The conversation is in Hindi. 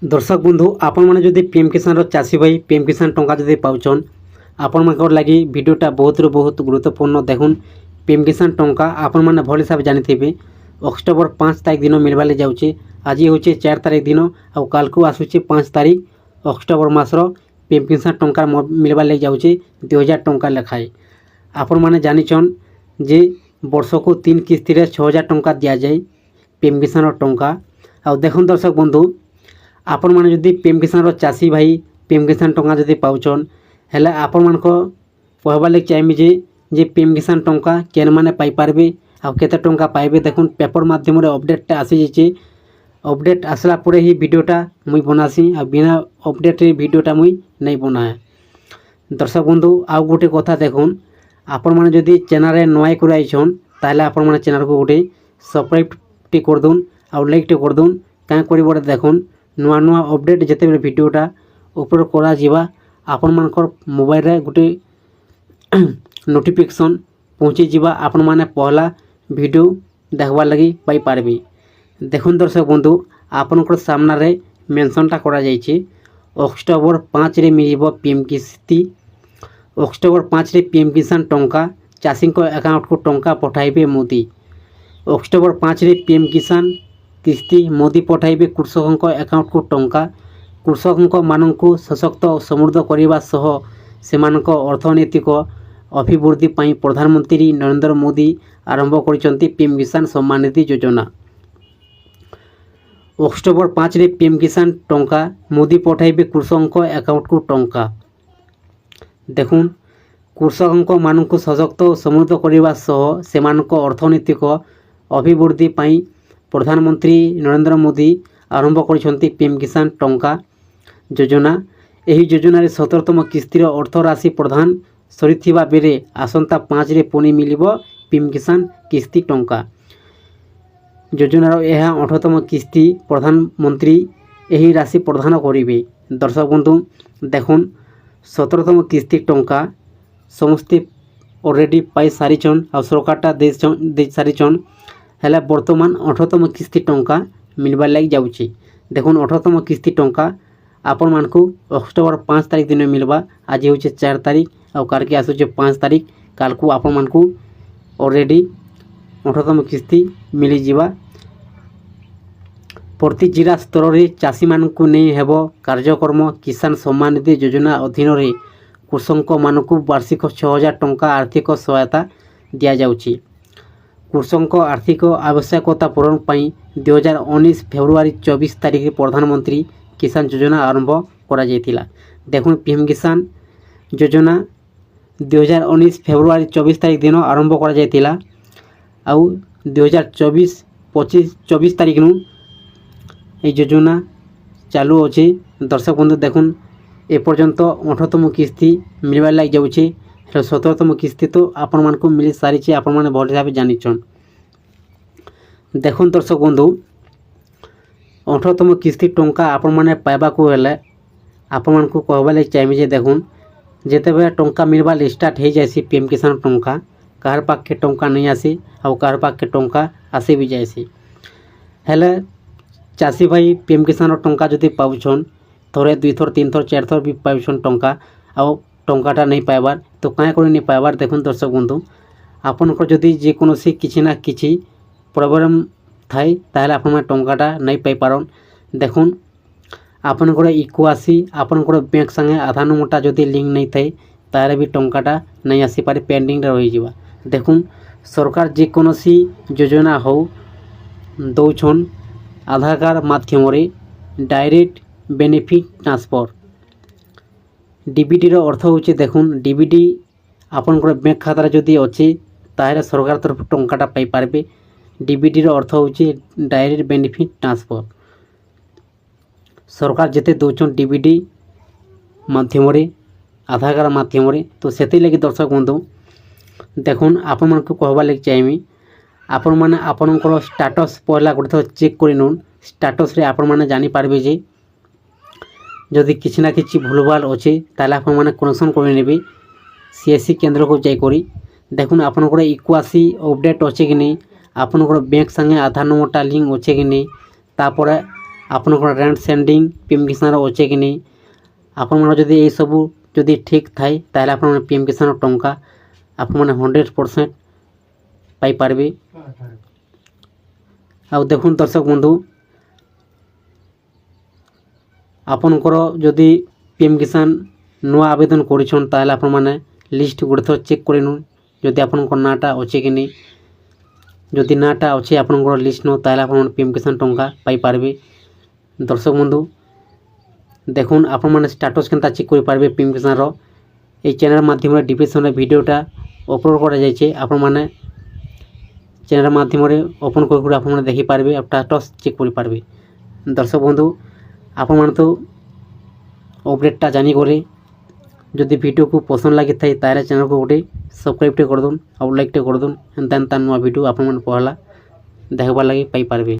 दर्शक बंधु आपण मैंने जदि पीएम किसान चाषी भाई पीएम किसान टंका जदि पाउछन आपण मन लगी वीडियोटा बहुत बहुत गुरुत्वपूर्ण देखुन। पीएम किसान टंका आपण मैंने भल हिसाब जानी अक्टोबर 5 तारीख दिन मिलवार जाऊँचे। आज हूँ 4 तारीख दिन आउ काल को आसूचे 5 तारीख अक्टोबर मासर पीएम किसान टंका मिलवार जाऊँचे 2000 टंका लेखाए। आपण मैंने जानिछन जे वर्ष को 3 किस्ती 6000 टंका दि जाए पीएम किसान टंका। आउ देखुन दर्शक बंधु आपण मैंने जदि पीएम किसान चाषी भाई पीएम किसान टंका जदि पाउछन हेले आपण मान कहबार लगे चाहिए जे पीएम किसान टंका केन माने पाई पारबे आ केते टंका पाइबे। देखुन पेपर माध्यम अपडेटटा आसी जाइए। अपडेट आसला परे ही वीडियोटा मुई बनासी आ बिना अपडेट वीडियोटा मुई नहीं बनाए। दर्शक बंधु आउ गोटे कथा देखुन आपण मैंने जदि चैनल रे नया कर आइछन ताहले आपण मैंने चैनल को गोटे सब्सक्राइब टी कर दून आ लाइक टी कर दून क्या कर देखुन नुआ नुआ अपडेट जिते वीडियोटा ऊपर करा जिबा आपण मानकर मोबाइल रे गोटे नोटिफिकेशन पहुँची जिबा आपण माने पहला वीडियो देखबार लगी पाई पारबे। देखुन दर्शक बंधु आपनकर सामना रे मेंशनटा करा जाइए अक्टोबर 5 रे मिलिबो पीएम किस्ती। अक्टोबर 5 रे पीएम किसान टंका चाषी अकाउंट को टंका पठाइबे मोदी। अक्टोबर 5 रे पीएम किसान किस्ती मोदी पठाइबे कृषक अकाउंट को टंका। कृषक मानू सशक्त और समृद्ध करने सह सेमानक अर्थनैतिक अभिवृद्धि पाई प्रधानमंत्री नरेंद्र मोदी आरंभ करिसेंती पीएम किसान सम्मान निधि योजना। अक्टोबर 5 रे पीएम किसान टंका मोदी पठाइबे कृषक अकाउंट को टंका। देखुन कृषक मानू सशक्त और समृद्ध करने सह सेमानक अर्थनैतिक अभिवृद्धि पाई प्रधानमंत्री नरेंद्र मोदी आरंभ करिसेंती पीएम किसान टंका योजना। एही योजन 17तम किस्तिर अर्थ राशि प्रदान सरिथिबा बेले आसंता 5 रे पुणी मिलिबो पीएम किसान किस्ती टंका। योजनार यह 18तम किस्ती प्रधानमंत्री एही राशि प्रदान करिवे। दर्शक बंधु देखुन 17तम किस्ती टंका समस्ते ऑलरेडी पाई सारिछन आ सरकारटा दे सारिछन हेला वर्तमान 18तम किस्ती टंका मिलबार लगी जाऊँगी। देखुन 18तम किस्ती टंका आपण मानकु अक्टोबर 5 तारीख दिन मिलबा। आज हूँ 4 तारीख आ काल के आसूचे 5 तारीख काल को आपण मानकु ऑलरेडी 18तम किस्ती मिली जिबा। प्रति जिला स्तर रे चाषी मानकु नहीं हेबो कार्यक्रम किसान सम्मान निधि योजना अधीन रे कृषक मानकु वार्षिक 6000 टंका आर्थिक सहायता दिया जाउची। कृषक आर्थिक आवश्यकता पूरण पाई 2019 फेब्रुआरी 24 तारीख प्रधानमंत्री किसान योजना आरंभ करा जायतिला। देखुन पीएम किसान योजना 2019 फेब्रुआरी 24 तारीख दिन आरंभ करा जायतिला आउ 2024 तारीख नु ए योजना चालू अच्छे। दर्शक बंधु देखुन एपर्यंत 18तम किस्ती मिलवार लग जाऊँचे 17तम किस्ती तो आपण मान को मिली सारी आपण मैंने भल भाव जानिछन। देखुन दर्शक बंधु 18तम किस्ती टंका आपण मैंने पाइबा को हेले आपण मान को कहबा लगे चाहिए। देखुन जेते बेले टंका मिलवा स्टार्ट हो जाए पीएम किसान टंका कार पाक के टंका नहीं आसी और कार पाक के टंका आसी भी जाए हेले चाषी भाई पीएम किसान टंका जदि पाउछन थोड़े 2 थर 3 थर 4 थर भी पाउछन टंका आउ टंकाटा नहीं पाइबार तो क्या कर नहीं पाइबार। देखुन दर्शक बंधु आपनकर जदि जेकोसी किसी ना किसी प्रॉब्लम थाए ताहले आपण टंकाटा नहीं पाई पारन। देखुन आपनकर इको आसी आपनकर बैंक संगे आधार नंबरटा जदि लिंक नहीं थाए ताहले भी टंकाटा नहीं आसी पारे पेंडिंग रे रही जिबा। देखुन सरकार जेकोसी योजना हो दौछन आधार कार्ड माध्यम रे डायरेक्ट बेनिफिट ट्रांसफर डीबीटी अर्थ होचे। देखुन डीबीटी आपनकर बैंक खाता जदि अच्छे ताहले सरकार तरफ टंकाटा पाई पारबे। डीबीटी अर्थ होचे डायरेक्ट बेनिफिट ट्रांसफर सरकार जेते दौछन डीबीटी माध्यम रे आधार कार्ड माध्यम रे तो सेते लगी दर्शक बंधु देखुन आपण मन को कहबा लगे चाहिए आपण माने आपनकर स्टेटस पहला गोटे थर चेक कर नून स्टेटस रे आपण माने जानी पारबे जे जदि किसी ना किसी भूलभाल अच्छे ताहले आपण माने कनेक्शन कर नेबे सीएससी केंद्र को जाई करी। देखुन आपनकर इक्वासी अपडेट अच्छे कि नहीं आपनकर बैंक संगे आधार नंबरटा लिंक अच्छे कि नहीं तापर ଆପଣଙ୍କର ରେଣ୍ଟ ସେଣ୍ଡିଂ ପିଏମ୍ କିସାନର ଅଛେ କି ନାହିଁ, ଆପଣଙ୍କର ଯଦି ଏଇସବୁ ଯଦି ଠିକ୍ ଥାଏ ତାହେଲେ ଆପଣମାନେ ପିଏମ୍ କିସାନର ଟଙ୍କା ଆପଣମାନେ 100% ପାଇପାରିବେ। ଆଉ ଦେଖୁନ୍ ଦର୍ଶକ ବନ୍ଧୁ, ଆପଣଙ୍କର ଯଦି ପିଏମ୍ କିସାନ ନୂଆ ଆବେଦନ କରିଛନ୍ ତାହେଲେ ଆପଣମାନେ লিস্ট ଗୋଟେ ଥର ଚେକ୍ କରିନେଉନ୍ ଯଦି ଆପଣଙ୍କ ନାଁଟା ଅଛେ କି ନାହିଁ। ଯଦି ନାଁଟା ଅଛେ ଆପଣଙ୍କର লিস্ট ନ ତାହେଲେ ଆପଣମାନେ ପିଏମ୍ କିସାନ ଟଙ୍କା ପାଇପାରିବେ। দর্শক বন্ধু দেখুন আপনার স্ট্যাটস কেনতা চেক করে পারবে পিএম কিসানর এই চ্যানেল মাধ্যমে ডিসক্রিপশনে ভিডিওটা অপলোড করা যাইছে, আপনার চ্যানেল মাধ্যমে ওপেন করে আপনার দেখি পারবে স্ট্যাটস চেক করে পারবে। দর্শক বন্ধু আপনার তো অপডেটটা জানি করে যদি ভিডিওকে পছন্দ লাগি থাকে তাহলে চ্যানেলকে গোটে সবসক্রাইবটা করে দিন আর লাইকটা করে দিন, এনতা নূয়া ভিডিও আপনার পহলা দেখবার লাগে পাইপারবে।